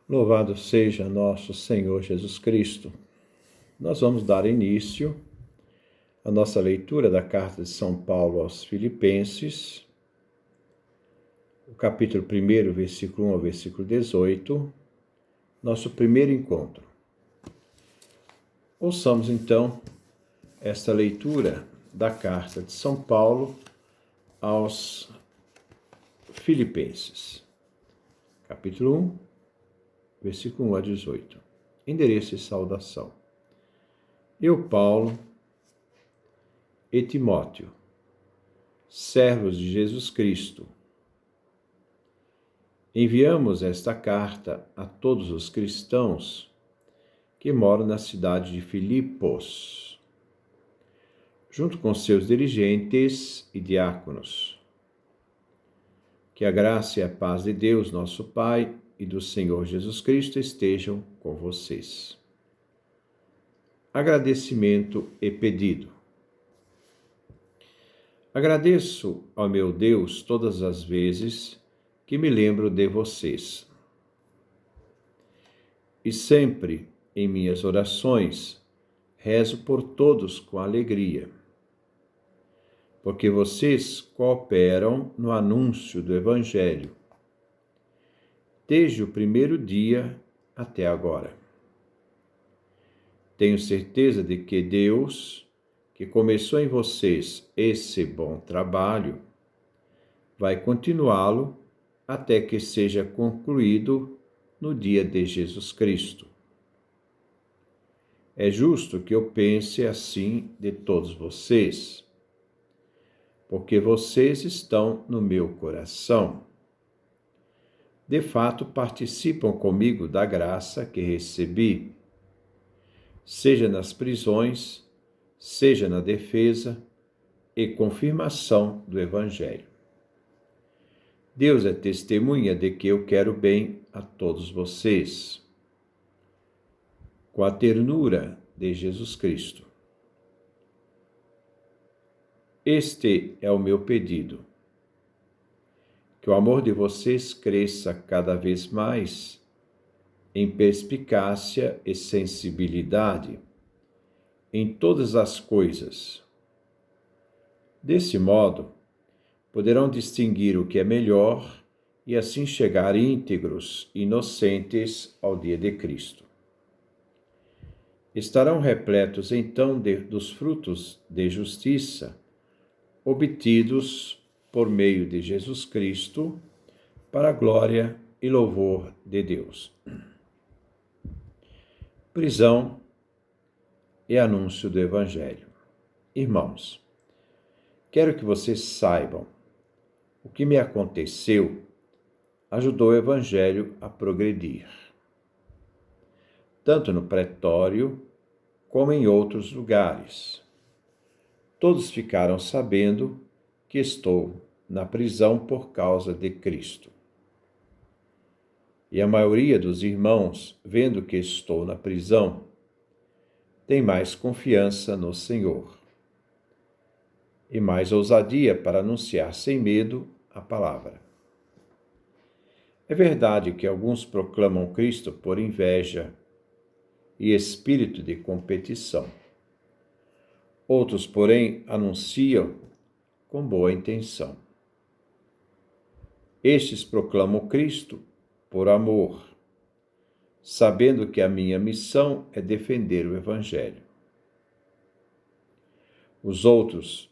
Louvado seja nosso Senhor Jesus Cristo. Nós vamos dar início à nossa leitura da carta de São Paulo aos Filipenses, o capítulo 1, versículo 1 ao versículo 18, nosso primeiro encontro. Ouçamos então esta leitura da carta de São Paulo aos Filipenses, capítulo 1, versículo 1 a 18. Endereço e saudação. Eu, Paulo e Timóteo, servos de Jesus Cristo, enviamos esta carta a todos os cristãos que moram na cidade de Filipos, junto com seus dirigentes e diáconos. Que a graça e a paz de Deus, nosso Pai, e do Senhor Jesus Cristo estejam com vocês. Agradecimento e pedido. Agradeço ao meu Deus todas as vezes que me lembro de vocês. E sempre em minhas orações rezo por todos com alegria, porque vocês cooperam no anúncio do Evangelho, desde o primeiro dia até agora. Tenho certeza de que Deus, que começou em vocês esse bom trabalho, vai continuá-lo até que seja concluído no dia de Jesus Cristo. É justo que eu pense assim de todos vocês, porque vocês estão no meu coração. De fato, participam comigo da graça que recebi, seja nas prisões, seja na defesa e confirmação do Evangelho. Deus é testemunha de que eu quero bem a todos vocês, com a ternura de Jesus Cristo. Este é o meu pedido, que o amor de vocês cresça cada vez mais em perspicácia e sensibilidade em todas as coisas. Desse modo, poderão distinguir o que é melhor e assim chegar íntegros, inocentes ao dia de Cristo. Estarão repletos então dos frutos de justiça obtidos por meio de Jesus Cristo, para a glória e louvor de Deus. Prisão e anúncio do Evangelho. Irmãos, quero que vocês saibam, o que me aconteceu ajudou o Evangelho a progredir, tanto no pretório como em outros lugares. Todos ficaram sabendo que estou na prisão por causa de Cristo. E a maioria dos irmãos, vendo que estou na prisão, tem mais confiança no Senhor e mais ousadia para anunciar sem medo a palavra. É verdade que alguns proclamam Cristo por inveja e espírito de competição. Outros, porém, anunciam com boa intenção. Estes proclamam Cristo por amor, sabendo que a minha missão é defender o Evangelho. Os outros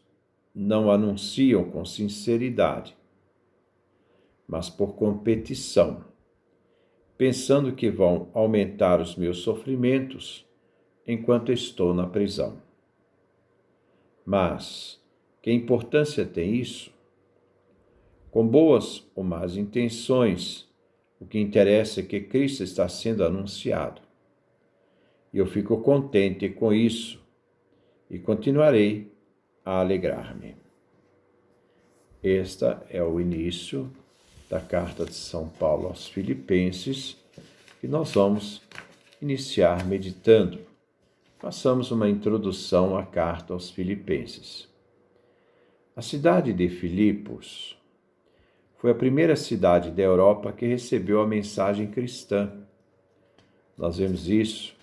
não anunciam com sinceridade, mas por competição, pensando que vão aumentar os meus sofrimentos enquanto estou na prisão. Mas que importância tem isso? Com boas ou más intenções, o que interessa é que Cristo está sendo anunciado. E eu fico contente com isso e continuarei a alegrar-me. Este é o início da carta de São Paulo aos Filipenses, que nós vamos iniciar meditando. Façamos uma introdução à carta aos Filipenses. A cidade de Filipos foi a primeira cidade da Europa que recebeu a mensagem cristã Nós vemos isso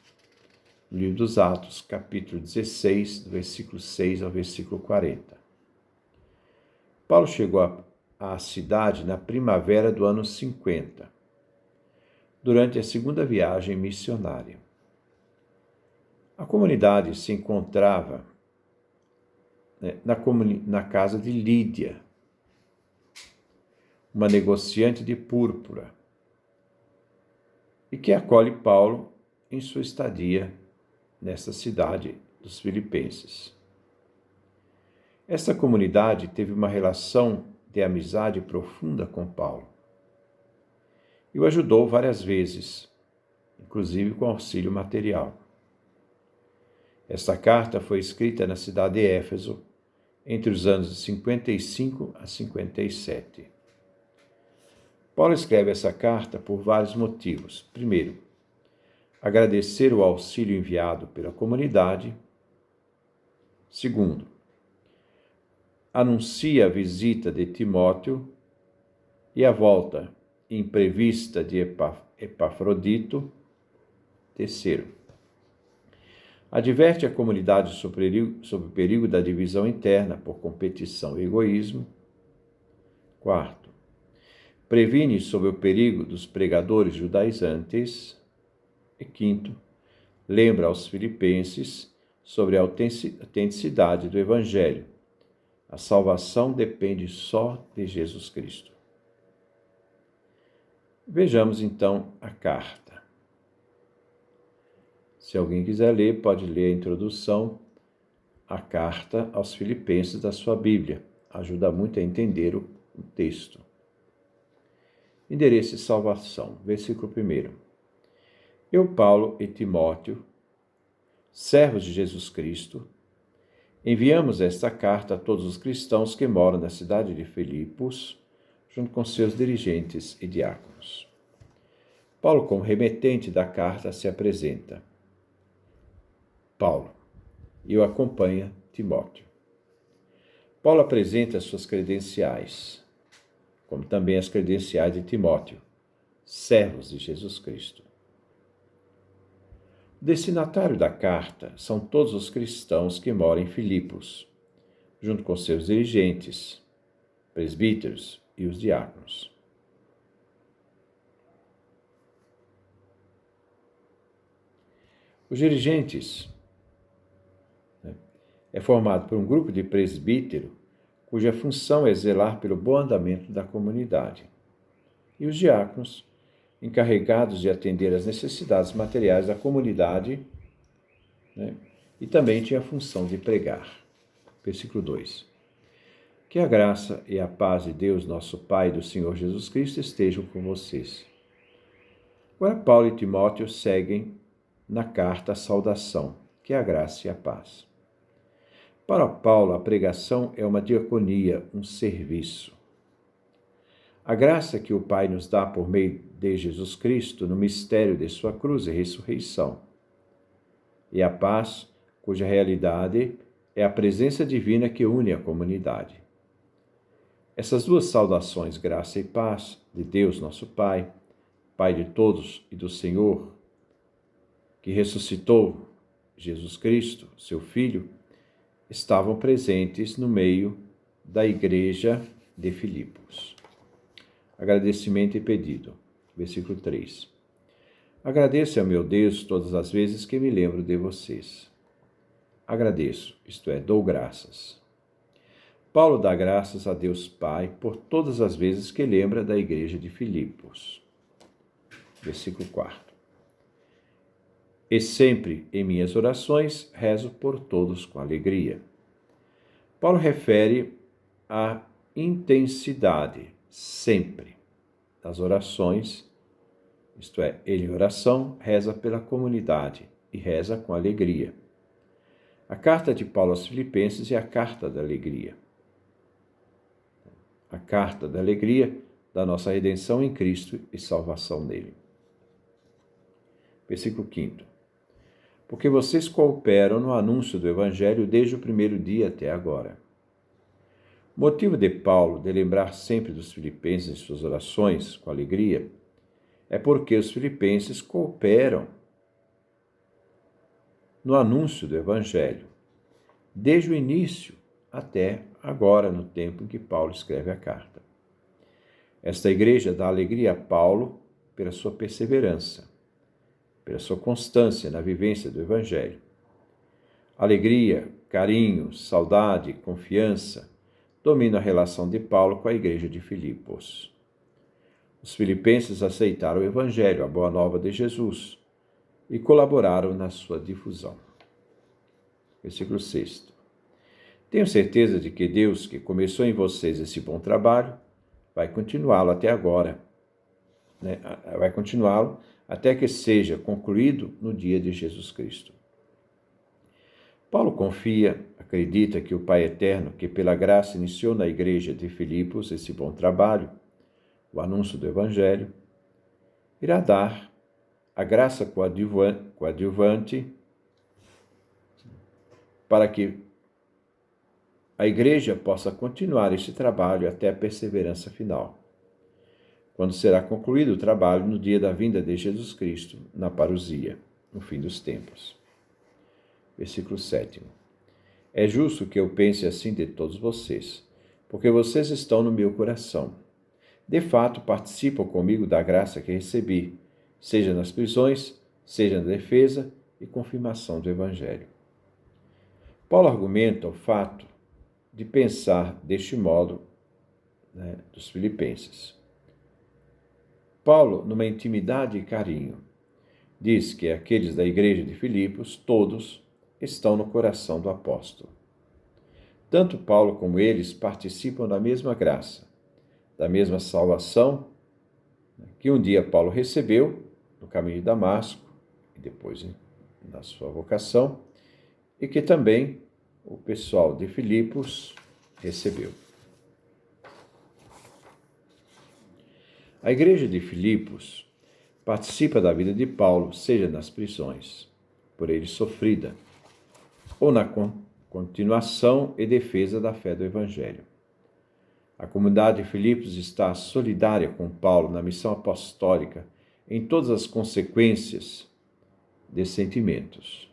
no livro dos Atos, capítulo 16, do versículo 6 ao versículo 40. Paulo chegou à cidade na primavera do ano 50, durante a segunda viagem missionária. A comunidade se encontrava na casa de Lídia, uma negociante de púrpura, e que acolhe Paulo em sua estadia nesta cidade dos Filipenses. Esta comunidade teve uma relação de amizade profunda com Paulo e o ajudou várias vezes, inclusive com auxílio material. Esta carta foi escrita na cidade de Éfeso entre os anos de 55 a 57. Paulo escreve essa carta por vários motivos. Primeiro, agradecer o auxílio enviado pela comunidade. Segundo, anuncia a visita de Timóteo e a volta imprevista de Epafrodito. Terceiro, adverte a comunidade sobre o perigo da divisão interna por competição e egoísmo. Quarto, previne sobre o perigo dos pregadores judaizantes. E quinto, lembra aos filipenses sobre a autenticidade do Evangelho. A salvação depende só de Jesus Cristo. Vejamos então a carta. Se alguém quiser ler, pode ler a introdução à carta aos Filipenses da sua Bíblia. Ajuda muito a entender o texto. Endereço e salvação. Versículo 1. Eu, Paulo e Timóteo, servos de Jesus Cristo, enviamos esta carta a todos os cristãos que moram na cidade de Filipos, junto com seus dirigentes e diáconos. Paulo, como remetente da carta, se apresenta. Paulo, e o acompanha Timóteo. Paulo apresenta suas credenciais, como também as credenciais de Timóteo, servos de Jesus Cristo. O destinatário da carta são todos os cristãos que moram em Filipos, junto com seus dirigentes, presbíteros e os diáconos. Os dirigentes é formado por um grupo de presbítero cuja função é zelar pelo bom andamento da comunidade, e os diáconos, encarregados de atender às necessidades materiais da comunidade, e também tinha a função de pregar. Versículo 2. Que a graça e a paz de Deus, nosso Pai, e do Senhor Jesus Cristo estejam com vocês. Agora Paulo e Timóteo seguem na carta a saudação, que é a graça e a paz. Para Paulo, a pregação é uma diaconia, um serviço. A graça que o Pai nos dá por meio de Jesus Cristo no mistério de sua cruz e ressurreição. E a paz, cuja realidade é a presença divina que une a comunidade. Essas duas saudações, graça e paz, de Deus nosso Pai, Pai de todos e do Senhor, que ressuscitou Jesus Cristo, seu Filho, estavam presentes no meio da igreja de Filipos. Agradecimento e pedido. Versículo 3. Agradeço ao meu Deus todas as vezes que me lembro de vocês. Agradeço, isto é, dou graças. Paulo dá graças a Deus Pai por todas as vezes que lembra da igreja de Filipos. Versículo 4. E sempre em minhas orações rezo por todos com alegria. Paulo refere a intensidade, sempre, das orações, isto é, ele em oração reza pela comunidade e reza com alegria. A carta de Paulo aos Filipenses é a carta da alegria. A carta da alegria da nossa redenção em Cristo e salvação nele. Versículo 5. Porque vocês cooperam no anúncio do Evangelho desde o primeiro dia até agora. O motivo de Paulo de lembrar sempre dos filipenses em suas orações com alegria é porque os filipenses cooperam no anúncio do Evangelho, desde o início até agora, no tempo em que Paulo escreve a carta. Esta igreja dá alegria a Paulo pela sua perseverança, pela sua constância na vivência do Evangelho. Alegria, carinho, saudade, confiança dominam a relação de Paulo com a igreja de Filipos. Os filipenses aceitaram o Evangelho, a boa nova de Jesus, e colaboraram na sua difusão. Versículo 6. Tenho certeza de que Deus, que começou em vocês esse bom trabalho, vai continuá-lo até agora. Vai continuá-lo até que seja concluído no dia de Jesus Cristo. Paulo confia, acredita que o Pai Eterno, que pela graça iniciou na igreja de Filipos esse bom trabalho, o anúncio do Evangelho, irá dar a graça coadjuvante para que a igreja possa continuar este trabalho até a perseverança final, quando será concluído o trabalho no dia da vinda de Jesus Cristo, na parousia, no fim dos tempos. Versículo 7. É justo que eu pense assim de todos vocês, porque vocês estão no meu coração. De fato, participam comigo da graça que recebi, seja nas prisões, seja na defesa e confirmação do Evangelho. Paulo argumenta o fato de pensar deste modo dos filipenses. Paulo, numa intimidade e carinho, diz que aqueles da igreja de Filipos, todos, estão no coração do apóstolo. Tanto Paulo como eles participam da mesma graça, da mesma salvação que um dia Paulo recebeu no caminho de Damasco e depois na sua vocação, e que também o pessoal de Filipos recebeu. A igreja de Filipos participa da vida de Paulo, seja nas prisões, por ele sofrida, ou na continuação e defesa da fé do Evangelho. A comunidade de Filipos está solidária com Paulo na missão apostólica em todas as consequências de sofrimentos,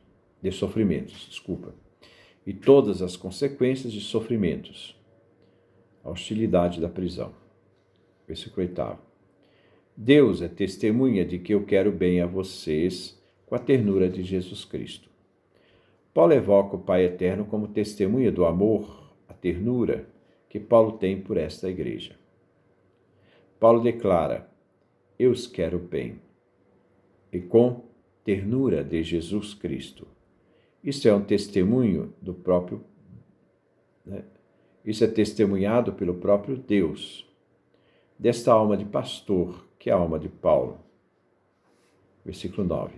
e todas as consequências de sofrimentos, a hostilidade da prisão. Versículo 8. Deus é testemunha de que eu quero bem a vocês com a ternura de Jesus Cristo. Paulo evoca o Pai Eterno como testemunha do amor, a ternura que Paulo tem por esta igreja. Paulo declara: eu os quero bem, e com ternura de Jesus Cristo. Isso é um testemunho do próprio, isso é testemunhado pelo próprio Deus, desta alma de pastor, que é a alma de Paulo. Versículo 9.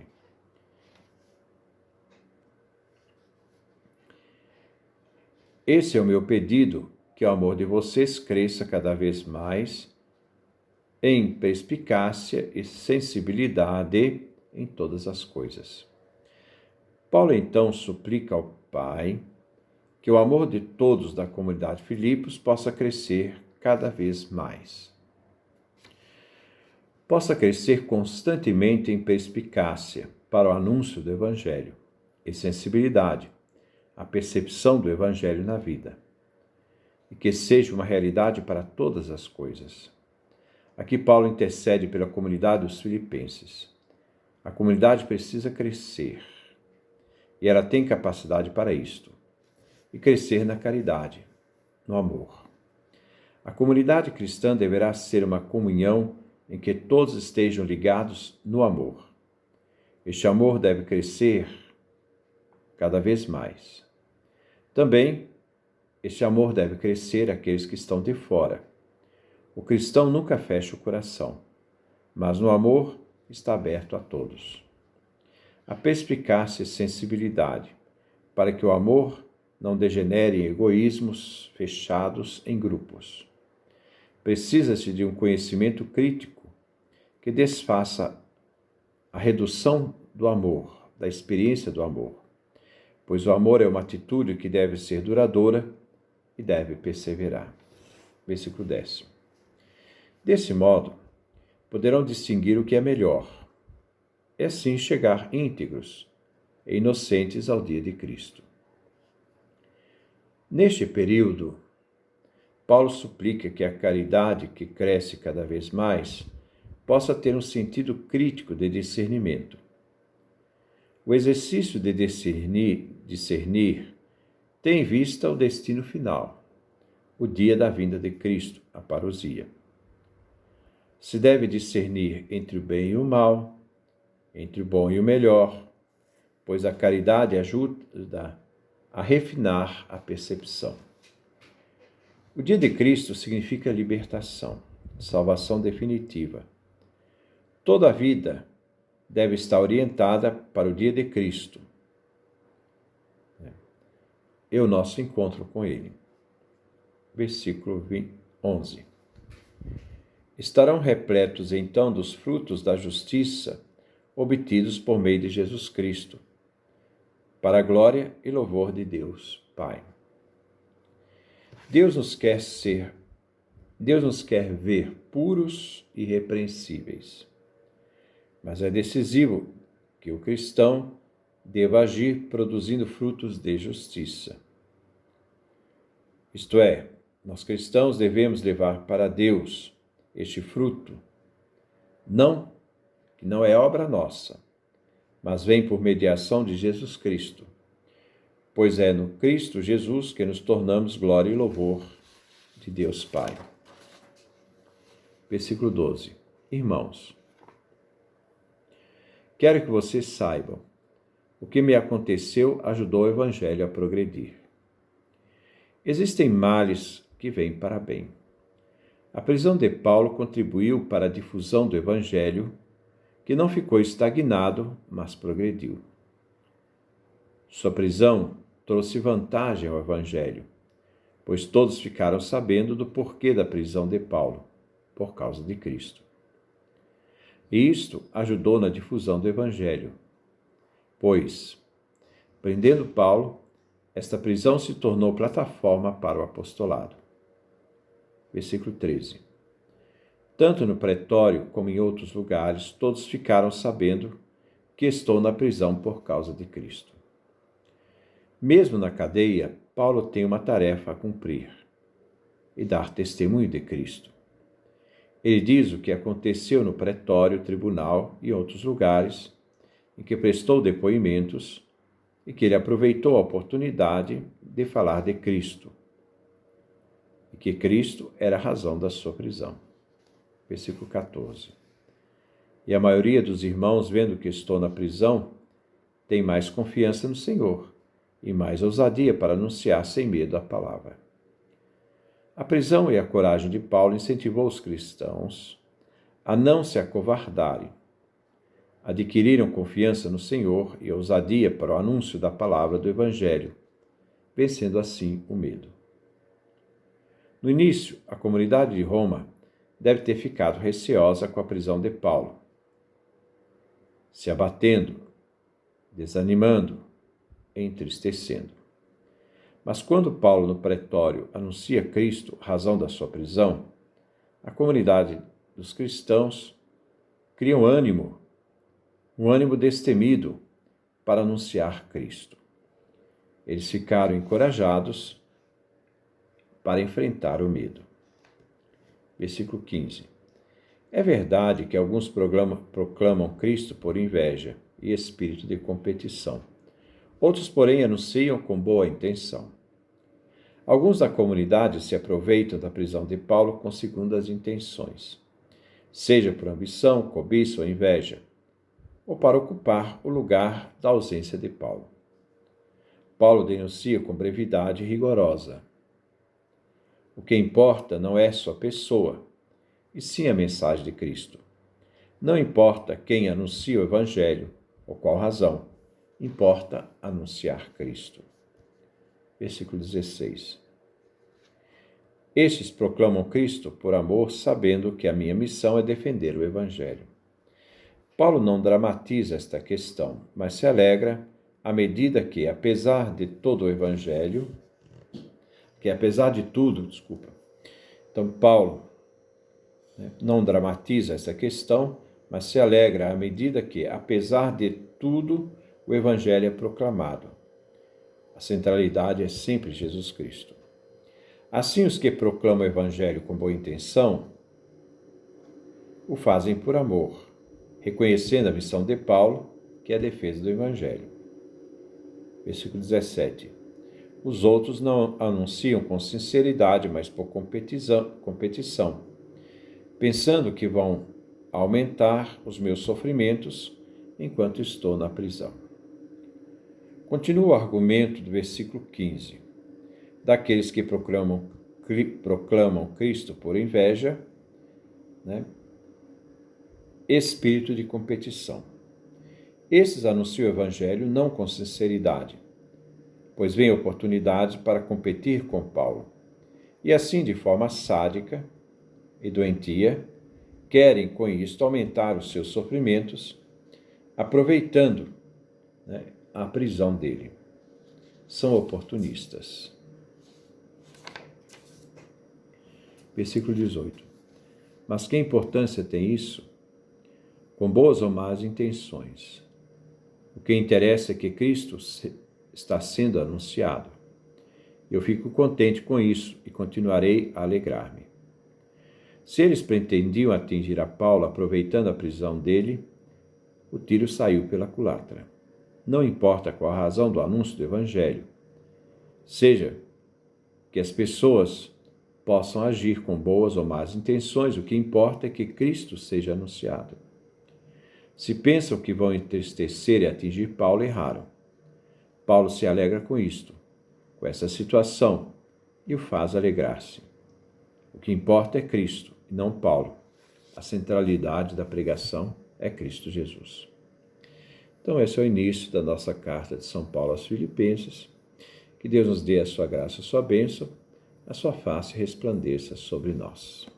Esse é o meu pedido, que o amor de vocês cresça cada vez mais em perspicácia e sensibilidade em todas as coisas. Paulo então suplica ao Pai que o amor de todos da comunidade de Filipos possa crescer cada vez mais. Possa crescer constantemente em perspicácia para o anúncio do Evangelho e sensibilidade à percepção do Evangelho na vida, e que seja uma realidade para todas as coisas. Aqui Paulo intercede pela comunidade dos filipenses. A comunidade precisa crescer, e ela tem capacidade para isto, e crescer na caridade, no amor. A comunidade cristã deverá ser uma comunhão em que todos estejam ligados no amor. Este amor deve crescer cada vez mais. Também, este amor deve crescer àqueles que estão de fora. O cristão nunca fecha o coração, mas no amor está aberto a todos. A perspicácia e sensibilidade, para que o amor não degenere em egoísmos fechados em grupos. Precisa-se de um conhecimento crítico que desfaça a redução do amor, da experiência do amor, pois o amor é uma atitude que deve ser duradoura e deve perseverar. Versículo 10. Desse modo, poderão distinguir o que é melhor, e assim chegar íntegros e inocentes ao dia de Cristo. Neste período, Paulo suplica que a caridade, que cresce cada vez mais, possa ter um sentido crítico de discernimento. O exercício de discernir tem em vista o destino final, o dia da vinda de Cristo, a parousia. Se deve discernir entre o bem e o mal, entre o bom e o melhor, pois a caridade ajuda a refinar a percepção. O dia de Cristo significa libertação, salvação definitiva. Toda a vida deve estar orientada para o dia de Cristo e o nosso encontro com Ele. Versículo 11. Estarão repletos então dos frutos da justiça obtidos por meio de Jesus Cristo, para a glória e louvor de Deus, Pai. Deus nos quer ver puros e irrepreensíveis. Mas é decisivo que o cristão deva agir produzindo frutos de justiça. Isto é, nós cristãos devemos levar para Deus este fruto, que não é obra nossa, mas vem por mediação de Jesus Cristo, pois é no Cristo Jesus que nos tornamos glória e louvor de Deus Pai. Versículo 12. Irmãos, quero que vocês saibam, o que me aconteceu ajudou o Evangelho a progredir. Existem males que vêm para bem. A prisão de Paulo contribuiu para a difusão do Evangelho, que não ficou estagnado, mas progrediu. Sua prisão trouxe vantagem ao Evangelho, pois todos ficaram sabendo do porquê da prisão de Paulo, por causa de Cristo. E isto ajudou na difusão do Evangelho, pois, prendendo Paulo, esta prisão se tornou plataforma para o apostolado. Versículo 13. Tanto no pretório como em outros lugares, todos ficaram sabendo que estou na prisão por causa de Cristo. Mesmo na cadeia, Paulo tem uma tarefa a cumprir e dar testemunho de Cristo. Ele diz o que aconteceu no pretório, tribunal e outros lugares, em que prestou depoimentos e que ele aproveitou a oportunidade de falar de Cristo e que Cristo era a razão da sua prisão. Versículo 14. E a maioria dos irmãos, vendo que estou na prisão, tem mais confiança no Senhor e mais ousadia para anunciar sem medo a palavra. A prisão e a coragem de Paulo incentivou os cristãos a não se acovardarem. Adquiriram confiança no Senhor e ousadia para o anúncio da palavra do Evangelho, vencendo assim o medo. No início, a comunidade de Roma deve ter ficado receosa com a prisão de Paulo, se abatendo, desanimando e entristecendo. Mas quando Paulo, no pretório, anuncia Cristo, razão da sua prisão, a comunidade dos cristãos cria um ânimo destemido para anunciar Cristo. Eles ficaram encorajados para enfrentar o medo. Versículo 15. É verdade que alguns proclamam Cristo por inveja e espírito de competição. Outros, porém, anunciam com boa intenção. Alguns da comunidade se aproveitam da prisão de Paulo com segundas intenções, seja por ambição, cobiça ou inveja, ou para ocupar o lugar da ausência de Paulo. Paulo denuncia com brevidade rigorosa. O que importa não é sua pessoa, e sim a mensagem de Cristo. Não importa quem anuncia o Evangelho, ou qual razão, importa anunciar Cristo. Versículo 16. Estes proclamam Cristo por amor, sabendo que a minha missão é defender o Evangelho. Paulo não dramatiza esta questão, mas se alegra à medida que, apesar de todo o Evangelho, Então, Paulo não dramatiza essa questão, mas se alegra à medida que, apesar de tudo, o Evangelho é proclamado. A centralidade é sempre Jesus Cristo. Assim, os que proclamam o Evangelho com boa intenção o fazem por amor, reconhecendo a missão de Paulo, que é a defesa do Evangelho. Versículo 17. Os outros não anunciam com sinceridade, mas por competição, pensando que vão aumentar os meus sofrimentos enquanto estou na prisão. Continua o argumento do versículo 15. Daqueles que proclamam Cristo por inveja, espírito de competição. Esses anunciam o Evangelho não com sinceridade, pois vêm oportunidades para competir com Paulo. E assim, de forma sádica e doentia, querem com isto aumentar os seus sofrimentos, aproveitando a prisão dele. São oportunistas. Versículo 18. Mas que importância tem isso? Com boas ou más intenções. O que interessa é que Cristo está sendo anunciado. Eu fico contente com isso e continuarei a alegrar-me. Se eles pretendiam atingir a Paulo aproveitando a prisão dele, o tiro saiu pela culatra. Não importa qual a razão do anúncio do Evangelho, seja que as pessoas possam agir com boas ou más intenções, o que importa é que Cristo seja anunciado. Se pensam que vão entristecer e atingir Paulo, erraram. Paulo se alegra com isto, com essa situação, e o faz alegrar-se. O que importa é Cristo, e não Paulo. A centralidade da pregação é Cristo Jesus. Então, esse é o início da nossa carta de São Paulo aos Filipenses. Que Deus nos dê a sua graça, a sua bênção, a sua face resplandeça sobre nós.